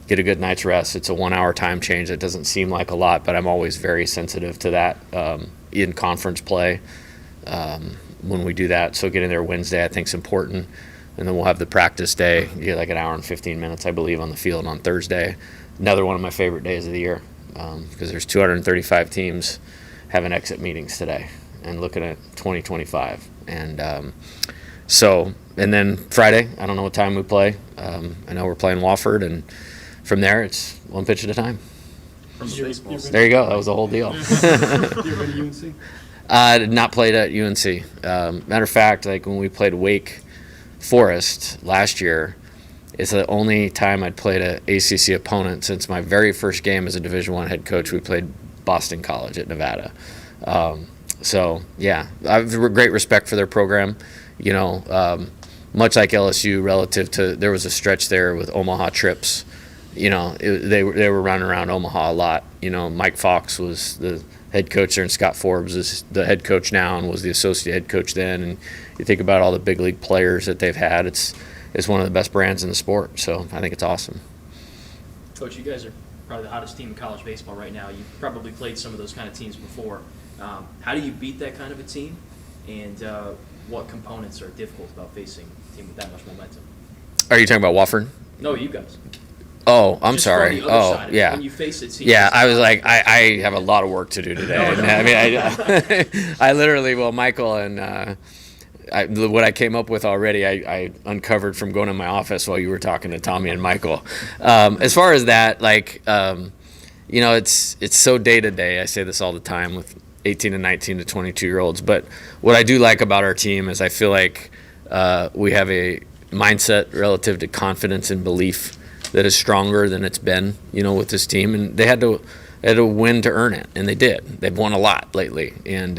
get a good night's rest. It's a 1 hour time change. It doesn't seem like a lot, but I'm always very sensitive to that in conference play when we do that. So getting there Wednesday I think is important. And then we'll have the practice day. You get like an hour and 15 minutes, I believe, on the field on Thursday. Another one of my favorite days of the year because there's 235 teams having exit meetings today and looking at 2025. And and then Friday, I don't know what time we play. I know we're playing Wofford, and from there it's one pitch at a time. There you go. That was the whole deal. Not played at UNC. Matter of fact, like when we played Wake Forest last year, it's the only time I'd played an ACC opponent since my very first game as a Division I head coach. We played Boston College at Nevada. So yeah, I have great respect for their program. Much like LSU, relative to, there was a stretch there with Omaha trips. They were running around Omaha a lot. Mike Fox was the head coach there, and Scott Forbes is the head coach now and was the associate head coach then. And you think about all the big league players that they've had, it's one of the best brands in the sport. So I think it's awesome. Coach, you guys are probably the hottest team in college baseball right now. You've probably played some of those kind of teams before. How do you beat that kind of a team? And what components are difficult about facing a team with that much momentum? Are you talking about Wofford? No, you guys. Oh, I'm Just sorry. from the other side of it, Yeah. when you face it, Yeah, I was like, I have a lot of work to do today. I mean, I literally, Michael and what I came up with already, I uncovered from going in my office while you were talking to Tommy and Michael. As far as that, it's so day to day. I say this all the time with 18 and 19 to 22-year-olds. But what I do like about our team is I feel like we have a mindset relative to confidence and belief that is stronger than it's been, with this team. And they had to win to earn it, and they did. They've won a lot lately. And,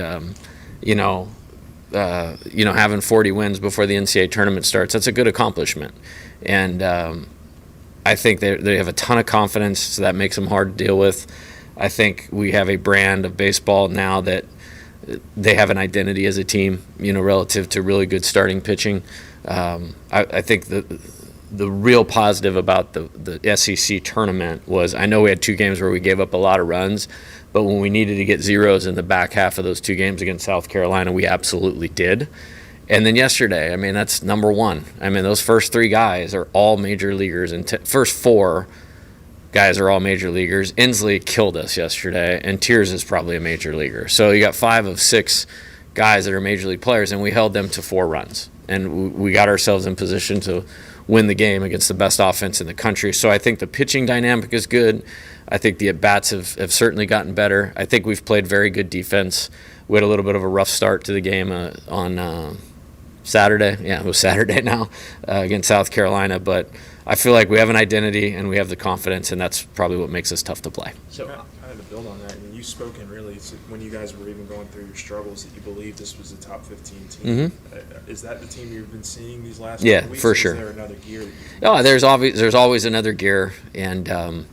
having 40 wins before the NCAA tournament starts, that's a good accomplishment. And I think they have a ton of confidence, so that makes them hard to deal with. I think we have a brand of baseball now that they have an identity as a team, relative to really good starting pitching. I think the real positive about the SEC tournament was, I know we had 2 games where we gave up a lot of runs, but when we needed to get zeros in the back half of those 2 games against South Carolina, we absolutely did. And then yesterday, that's number 1. Those first 3 guys are all major leaguers, and first 4 guys are all major leaguers. Inslee killed us yesterday, and Tiers is probably a major leaguer. So you got 5 of 6 guys that are major league players, and we held them to 4 runs. And we got ourselves in position to win the game against the best offense in the country. So I think the pitching dynamic is good. I think the at-bats have certainly gotten better. I think we've played very good defense. We had a little bit of a rough start to the game on Saturday. Yeah, it was Saturday now against South Carolina. But I feel like we have an identity and we have the confidence, and that's probably what makes us tough to play. So I had to build on that. I mean, you've spoken really when you guys were even going through your struggles that you believe this was a top 15 team. Is that the team you've been seeing these last couple weeks? For sure. Is there another gear? There's always another gear, and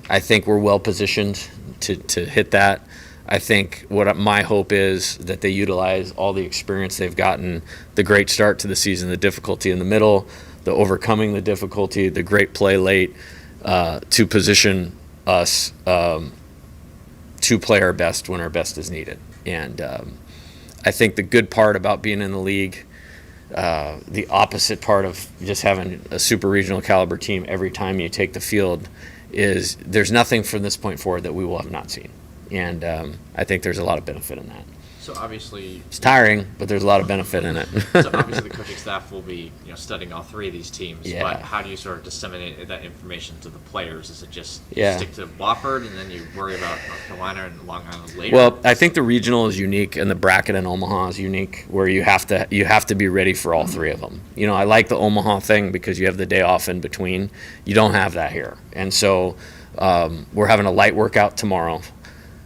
I think we're well positioned to hit that. I think what my hope is that they utilize all the experience they've gotten, the great start to the season, the difficulty in the middle, the overcoming the difficulty, the great play late, to position us to play our best when our best is needed. And I think the good part about being in the league, the opposite part of just having a super regional caliber team every time you take the field, is there's nothing from this point forward that we will have not seen. And I think there's a lot of benefit in that. So obviously it's tiring, but there's a lot of benefit in it. So obviously the coaching staff will be, studying all three of these teams. Yeah. But how do you sort of disseminate that information to the players? Is it just Yeah. stick to Wofford and then you worry about North Carolina and Long Island later? Well, I think the regional is unique, and the bracket in Omaha is unique, where you have to be ready for all three of them. I like the Omaha thing because you have the day off in between. You don't have that here, and so we're having a light workout tomorrow.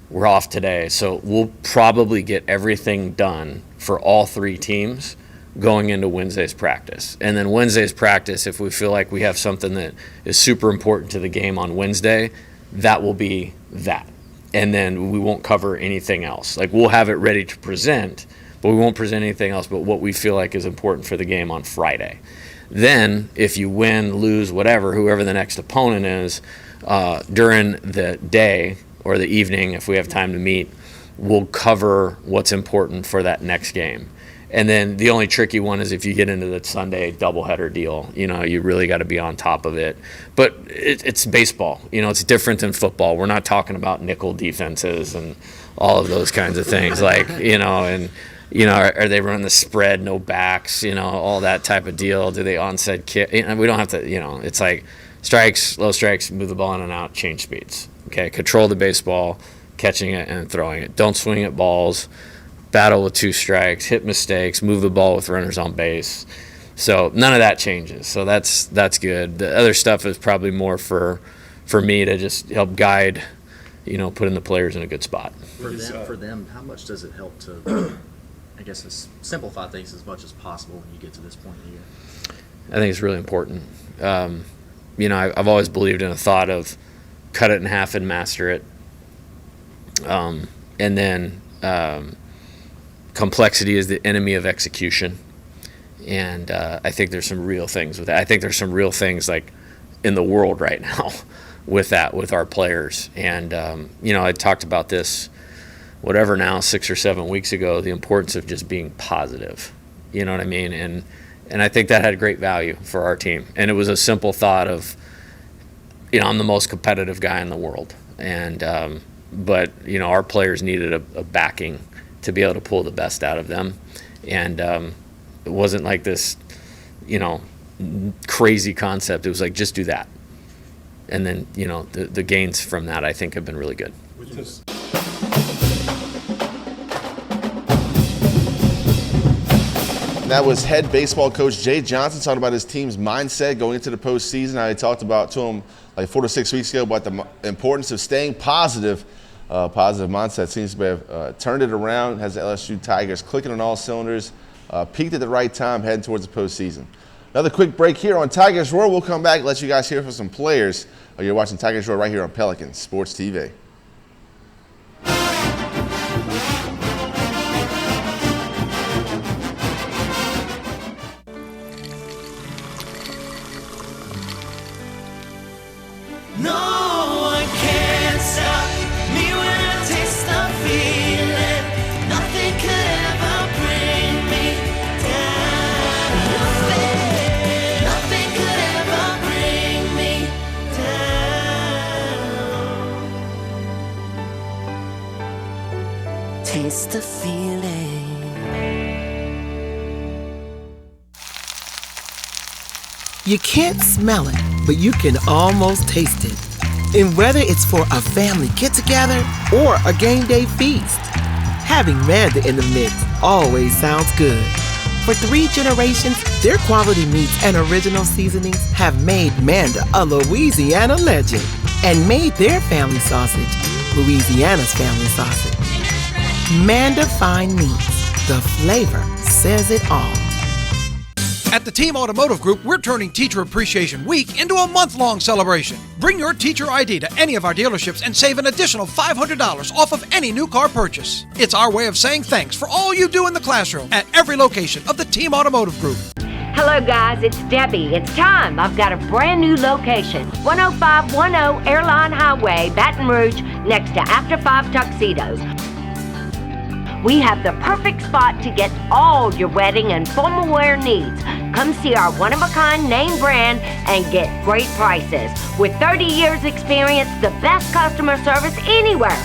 We're off today, so we'll probably get everything done for all three teams going into Wednesday's practice. And then Wednesday's practice, if we feel like we have something that is super important to the game on Wednesday, that will be that. And then we won't cover anything else. Like, we'll have it ready to present, but we won't present anything else but what we feel like is important for the game on Friday. Then, if you win, lose, whoever the next opponent is, during the day or the evening, if we have time to meet, we'll cover what's important for that next game. And then the only tricky one is if you get into the Sunday doubleheader deal, you really got to be on top of it. But it's baseball, it's different than football. We're not talking about nickel defenses and all of those kinds of things, like, are they running the spread, no backs, all that type of deal? Do they onside kick? We don't have to, it's like strikes, low strikes, move the ball in and out, change speeds. Okay, control the baseball, catching it and throwing it. Don't swing at balls, battle with two strikes, hit mistakes, move the ball with runners on base. So none of that changes. So that's good. The other stuff is probably more for me to just help guide, putting the players in a good spot. For them, how much does it help to, I guess, simplify things as much as possible when you get to this point in the year? I think it's really important. I've always believed in a thought of cut it in half and master it. And then complexity is the enemy of execution. And I think there's some real things with that. I think there's some real things like in the world right now with that, with our players. And, I talked about this, 6 or 7 weeks ago, the importance of just being positive. You know what I mean? And I think that had great value for our team. And it was a simple thought of, I'm the most competitive guy in the world. And, but our players needed a backing to be able to pull the best out of them. And it wasn't like this, crazy concept. It was like, just do that. And then, the gains from that, I think, have been really good. That was head baseball coach Jay Johnson talking about his team's mindset going into the postseason. I talked about to him like 4 to 6 weeks ago about the importance of staying positive. Positive mindset seems to have turned it around, has the LSU Tigers clicking on all cylinders, peaked at the right time, heading towards the postseason. Another quick break here on Tigers Roar. We'll come back and let you guys hear from some players. You're watching Tigers Roar right here on Pelican Sports TV. Taste the feeling. You can't smell it, but you can almost taste it. And whether it's for a family get-together or a game day feast, having Manda in the mix always sounds good. For 3 generations, their quality meats and original seasonings have made Manda a Louisiana legend and made their family sausage Louisiana's family sausage. Manda Fine Meats. The flavor says it all. At the Team Automotive Group, we're turning Teacher Appreciation Week into a month-long celebration. Bring your teacher ID to any of our dealerships and save an additional $500 off of any new car purchase. It's our way of saying thanks for all you do in the classroom at every location of the Team Automotive Group. Hello guys, it's Debbie. It's time. I've got a brand new location. 10510 Airline Highway, Baton Rouge, next to After 5 Tuxedos. We have the perfect spot to get all your wedding and formal wear needs. Come see our one-of-a-kind name brand and get great prices. With 30 years experience, the best customer service anywhere.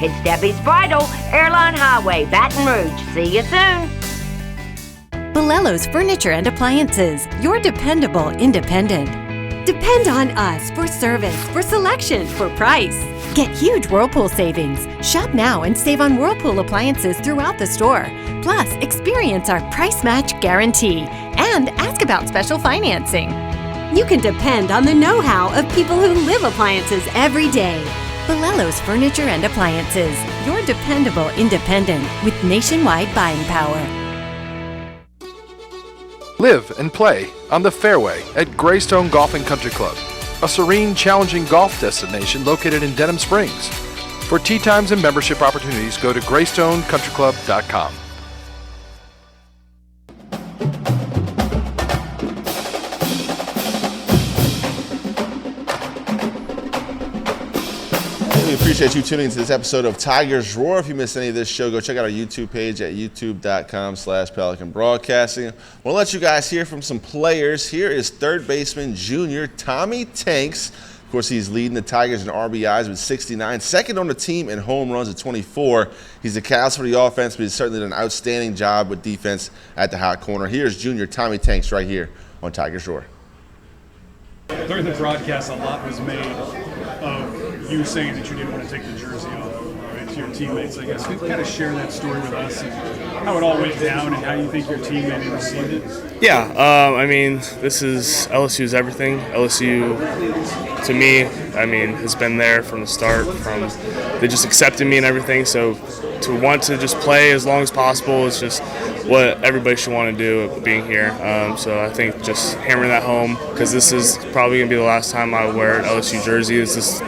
It's Debbie's Bridal, Airline Highway, Baton Rouge. See you soon. Bolello's Furniture and Appliances, your dependable independent. Depend on us for service, for selection, for price. Get huge Whirlpool savings. Shop now and save on Whirlpool appliances throughout the store. Plus, experience our price match guarantee and ask about special financing. You can depend on the know-how of people who live appliances every day. Bolello's Furniture and Appliances, your dependable independent with nationwide buying power. Live and play on the fairway at Greystone Golf and Country Club, a serene, challenging golf destination located in Denham Springs. For tee times and membership opportunities, go to greystonecountryclub.com. We appreciate you tuning into this episode of Tigers Roar. If you missed any of this show, go check out our YouTube page at youtube.com/Pelican Broadcasting. I want to let you guys hear from some players. Here is third baseman junior Tommy Tanks. Of course, he's leading the Tigers in RBIs with 69, second on the team in home runs at 24. He's the catalyst for the offense, but he's certainly done an outstanding job with defense at the hot corner. Here's junior Tommy Tanks right here on Tigers Roar. During the broadcast, a lot was made of you saying that you didn't want to take the jersey off, right, to your teammates. I guess you kind of share that story with us and how it all went down and how you think your team maybe received it. Yeah, I mean, this is LSU's everything. LSU, to me, I mean, has been there from the start. They just accepted me and everything. So to want to just play as long as possible is just what everybody should want to do being here. So I think just hammering that home, because this is probably going to be the last time I wear an LSU jersey is this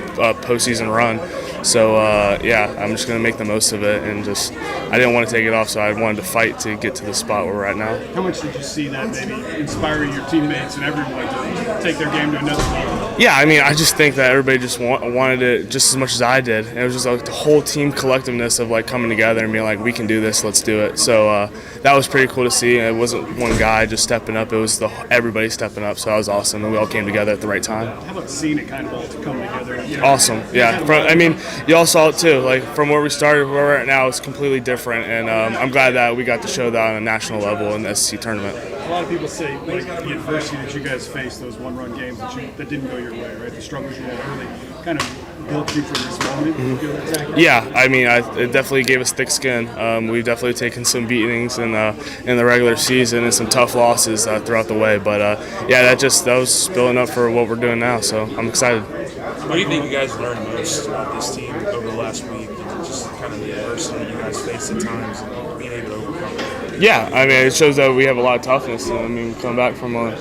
postseason run. So yeah, I'm just going to make the most of it, and just I didn't want to take it off, so I wanted to fight to get to the spot where we're at now. How much did you see that maybe inspiring your teammates and everyone to take their game to another level? Yeah, I mean, I just think that everybody just wanted it just as much as I did. And it was just like the whole team collectiveness of like coming together and being like, we can do this, let's do it. So that was pretty cool to see. And it wasn't one guy just stepping up; it was everybody stepping up. So that was awesome, and we all came together at the right time. How about seeing it kind of all come together? You know, awesome, yeah. I mean, y'all saw it too. Like from where we started, where we're at now, it's completely different. And I'm glad that we got to show that on a national level in the SEC tournament. A lot of people say like the adversity that you guys faced, those one-run games that didn't go your way, right? The struggles you had early, kind of built you for this moment. Mm-hmm. Yeah, I mean, it definitely gave us thick skin. We've definitely taken some beatings in the regular season and some tough losses throughout the way. But yeah, that was building up for what we're doing now. So I'm excited. What do you think you guys learned most about this team over the last week? Just kind of the adversity that you guys faced at times and being able to overcome it. Yeah, I mean, it shows that we have a lot of toughness. I mean, we come back from a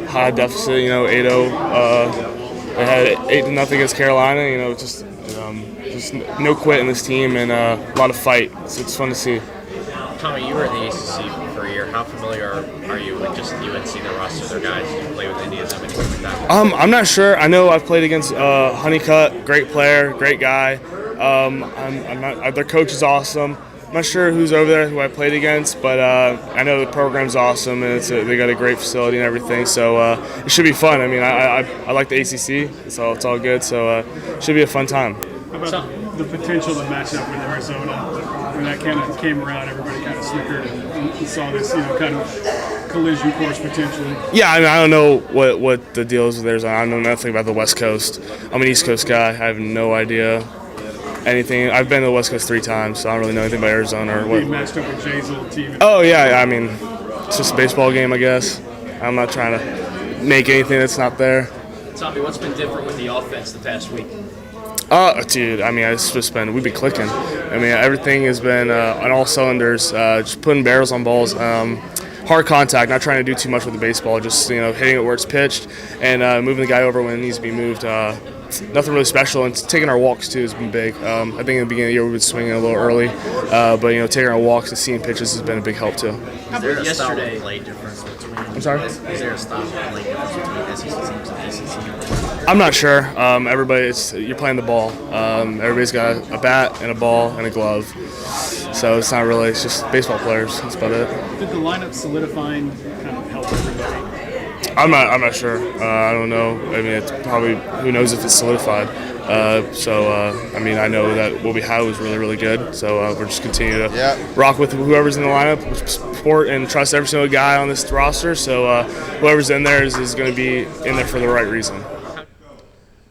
high deficit, 8-0. They had 8-0 against Carolina. Just no quit in this team and a lot of fight. So it's fun to see. Tommy, you were in the ACC for a year. How familiar are you with just UNC, the roster of their guys? You play with any of them, anything like that? I'm not sure. I know I've played against Honeycutt, great player, great guy. Their coach is awesome. I'm not sure who's over there who I played against, but I know the program's awesome and they got a great facility and everything. So it should be fun. I mean, I like the ACC, so it's all good. So it should be a fun time. How about the potential to match up with Arizona? When that kind of came around, everybody kind of snickered and saw this, kind of collision course potentially. Yeah, I mean, I don't know what the deal is with Arizona. I know nothing about the West Coast. I'm an East Coast guy. I have no idea anything. I've been to the West Coast 3 times, so I don't really know anything about Arizona or what. You matched up with Jay's old team. Oh yeah, I mean, it's just a baseball game, I guess. I'm not trying to make anything that's not there. Tommy, what's been different with the offense the past week? Dude, I mean, we've been clicking. I mean, everything has been on all cylinders, just putting barrels on balls. Hard contact, not trying to do too much with the baseball, just hitting it where it's pitched and moving the guy over when it needs to be moved. Nothing really special, and taking our walks too has been big. I think in the beginning of the year we've been swinging a little early, but taking our walks and seeing pitches has been a big help too. Is there a style of play difference between? I'm sorry? Is there a style of play difference between SEC teams and ACC? I'm not sure. You're playing the ball. Everybody's got a bat and a ball and a glove, so it's not really. It's just baseball players. That's about it. Did the lineup solidifying kind of help everybody? I'm not sure. I don't know. I mean, it's probably, who knows if it's solidified. I mean, I know that what we had was really, really good. So we're just continue to rock with whoever's in the lineup, support and trust every single guy on this roster. So whoever's in there is going to be in there for the right reason.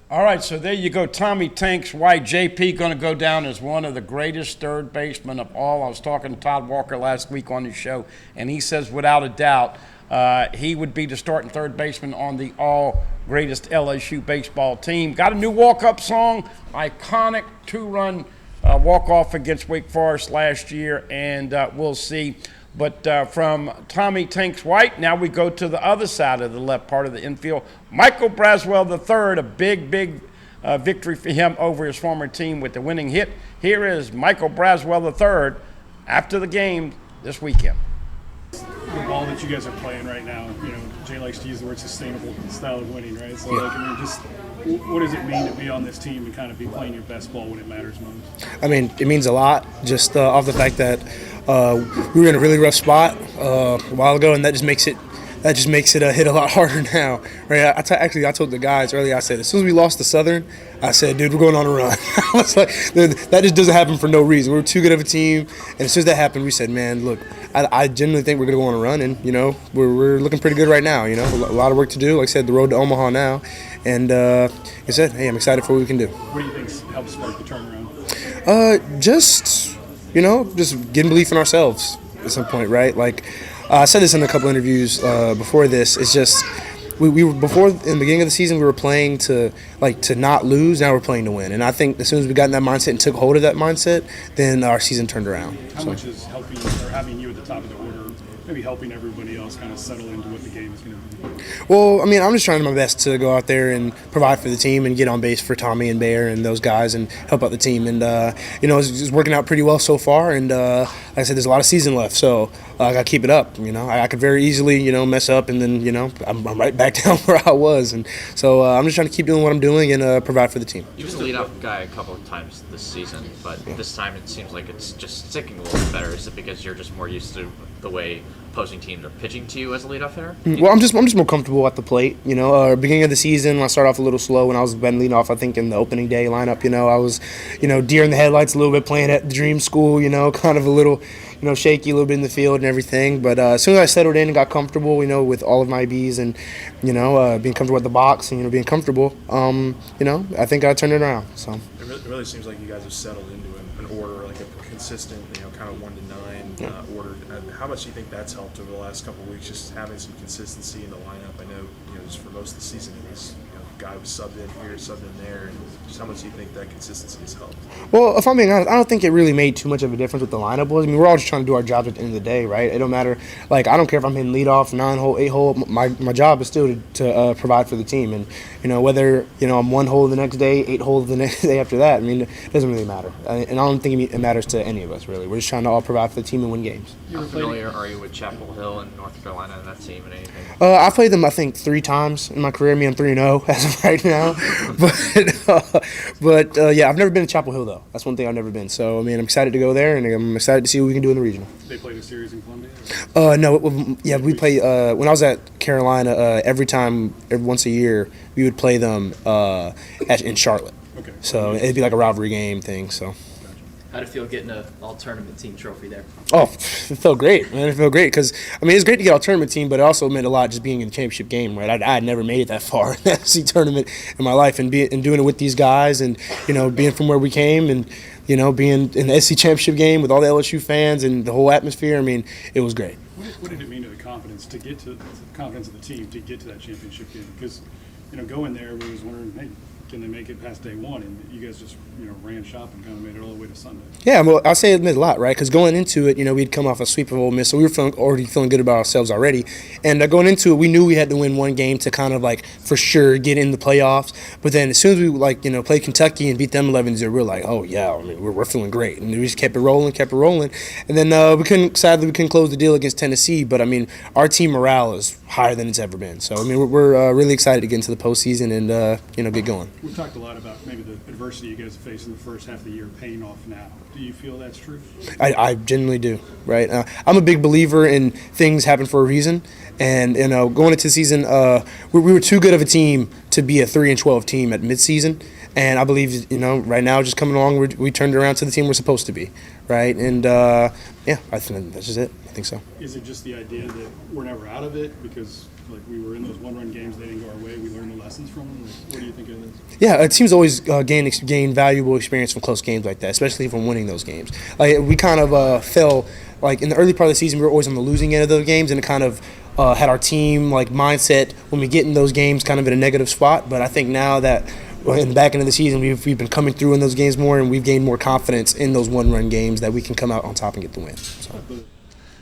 All right, so there you go. Tommy Tanks White, JP, going to go down as one of the greatest third basemen of all. I was talking to Todd Walker last week on his show, and he says without a doubt he would be the starting third baseman on the all-greatest LSU baseball team. Got a new walk-up song, iconic 2-run walk-off against Wake Forest last year, and we'll see. But from Tommy Tanks White, now we go to the other side of the left part of the infield. Michael Braswell III, a big victory for him over his former team with the winning hit. Here is Michael Braswell III after the game this weekend. The ball that you guys are playing right now, Jay likes to use the word sustainable style of winning, right? So, what does it mean to be on this team and kind of be playing your best ball when it matters most? I mean, it means a lot, just off the fact that we were in a really rough spot a while ago, and that just makes it hit a lot harder now, right? I told the guys earlier, I said, as soon as we lost to Southern, I said, dude, we're going on a run. I was like, that just doesn't happen for no reason. We're too good of a team, and as soon as that happened, we said, man, look, I genuinely think we're going to go on a run, and, we're looking pretty good right now, a lot of work to do. Like I said, the road to Omaha now, and I said, hey, I'm excited for what we can do. What do you think helped spark the turnaround? Just getting belief in ourselves at some point, right? Like, I said this in a couple interviews before this. It's just we were before in the beginning of the season we were playing to not lose. Now we're playing to win, and I think as soon as we got in that mindset and took hold of that mindset, then our season turned around. How much is helping or having you at the top of the order, maybe helping everybody else kind of settle into what the game is going to be? Well, I mean, I'm just trying my best to go out there and provide for the team and get on base for Tommy and Bear and those guys and help out the team. And, it's working out pretty well so far. And like I said, there's a lot of season left, so I got to keep it up. I could very easily, mess up and then, I'm right back down where I was. And so I'm just trying to keep doing what I'm doing and provide for the team. You've been the leadoff guy a couple of times this season, but this time it seems like it's just sticking a little bit better. Is it because you're just more used to the way opposing teams are pitching to you as a leadoff hitter? Well, I'm just more comfortable at the plate. Beginning of the season, I started off a little slow when I was been leading off. I think in the opening day lineup, I was, deer in the headlights a little bit, playing at the dream school. Kind of a little, shaky a little bit in the field and everything. But as soon as I settled in and got comfortable, with all of my Bs and being comfortable at the box and being comfortable, I think I turned it around. So it really seems like you guys have settled into an order, like a consistent, kind of 1 to 9 order. How much do you think that's helped over the last couple of weeks, just having some consistency in the lineup? I know, just for most of the season, it was, guy was subbed in here, subbed in there, and just how much do you think that consistency has helped? Well, if I'm being honest, I don't think it really made too much of a difference with the lineup. I mean, we're all just trying to do our jobs at the end of the day, right? It don't matter. Like, I don't care if I'm hitting leadoff, 9-hole, 8-hole. My job is still to provide for the team, and whether I'm 1 hole the next day, 8 holes the next day after that. I mean, it doesn't really matter, and I don't think it matters to any of us really. We're just trying to all provide for the team and win games. How familiar are you with Chapel Hill and North Carolina and that team and anything? I played them, I think, 3 times in my career. I'm 3-0 as of right now. but I've never been to Chapel Hill, though. That's one thing I've never been. So, I mean, I'm excited to go there, and I'm excited to see what we can do in the regional. They played a series in Columbia? No. We play when I was at Carolina, every once a year, we would play them in Charlotte. Okay. So, it'd be like a rivalry game thing, so. How'd it feel getting an all-tournament team trophy there? Oh, it felt great, man. It felt great because, I mean, it's great to get all tournament team, but it also meant a lot just being in the championship game, right? I had never made it that far in the SEC tournament in my life, and doing it with these guys, and being from where we came, and being in the SEC championship game with all the LSU fans and the whole atmosphere. I mean, it was great. What did it mean to the confidence of the team to get to that championship game? Because going there, we was wondering, hey, can they make it past day one? And you guys just ran shop and kind of made it all the way to Sunday. Yeah, well, I'll say it meant a lot, right? Because going into it, we'd come off a sweep of Ole Miss, so we were already feeling good about ourselves already. And going into it, we knew we had to win one game to kind of for sure get in the playoffs. But then as soon as we played Kentucky and beat them 11-0, we were like, oh yeah, I mean, we're feeling great, and we just kept it rolling. And then we couldn't close the deal against Tennessee. But I mean, our team morale is higher than it's ever been. So I mean, we're really excited to get into the postseason and get going. We've talked a lot about maybe the adversity you guys have faced in the first half of the year paying off now. Do you feel that's true? I genuinely do, right? I'm a big believer in things happen for a reason. And, going into the season, we were too good of a team to be a 3-12 team at midseason. And I believe, right now, just coming along, we turned it around to the team we're supposed to be, right? And, I think that's just it. I think so. Is it just the idea that we're never out of it because, we were in those one-run games, they didn't go our way, we learned the lessons from them? What do you think of this? Yeah, teams always gain valuable experience from close games like that, especially from winning those games. We kind of fell, in the early part of the season, we were always on the losing end of those games, and it kind of had our team, mindset when we get in those games kind of in a negative spot. But I think now that in the back end of the season, we've been coming through in those games more, and we've gained more confidence in those one-run games that we can come out on top and get the win. So.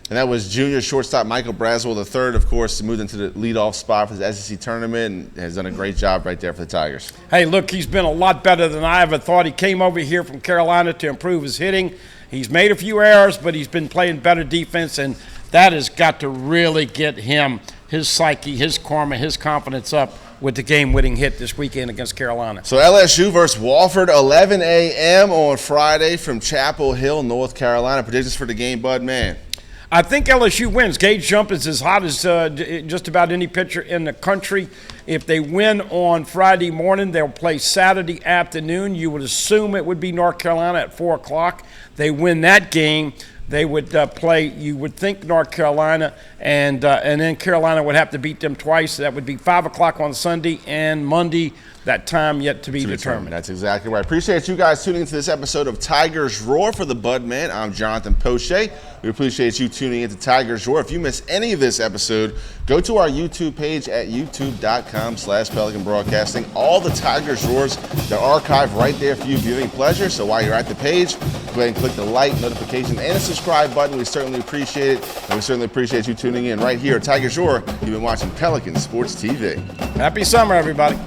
And that was junior shortstop Michael Braswell III, of course, moved into the leadoff spot for the SEC tournament and has done a great job right there for the Tigers. Hey, look, he's been a lot better than I ever thought. He came over here from Carolina to improve his hitting. He's made a few errors, but he's been playing better defense, and that has got to really get him, his psyche, his karma, his confidence up with the game-winning hit this weekend against Carolina. So LSU versus Wofford, 11 a.m. on Friday from Chapel Hill, North Carolina. Predictions for the game, Bud, man? I think LSU wins. Gage Jump is as hot as just about any pitcher in the country. If they win on Friday morning, they'll play Saturday afternoon. You would assume it would be North Carolina at 4 o'clock. They win that game, they would play, you would think, North Carolina, and then Carolina would have to beat them twice. That would be 5 o'clock on Sunday and Monday. That time yet to be determined. That's exactly right. Appreciate you guys tuning into this episode of Tigers Roar. For the Bud Man, I'm Jonathan Poche. We appreciate you tuning into Tigers Roar. If you miss any of this episode, go to our YouTube page at youtube.com/Pelican Broadcasting. All the Tigers Roars, they're archived right there for you viewing pleasure. So while you're at the page, go ahead and click the like, notification, and the subscribe button. We certainly appreciate it. And we certainly appreciate you tuning in right here at Tigers Roar. You've been watching Pelican Sports TV. Happy summer, everybody.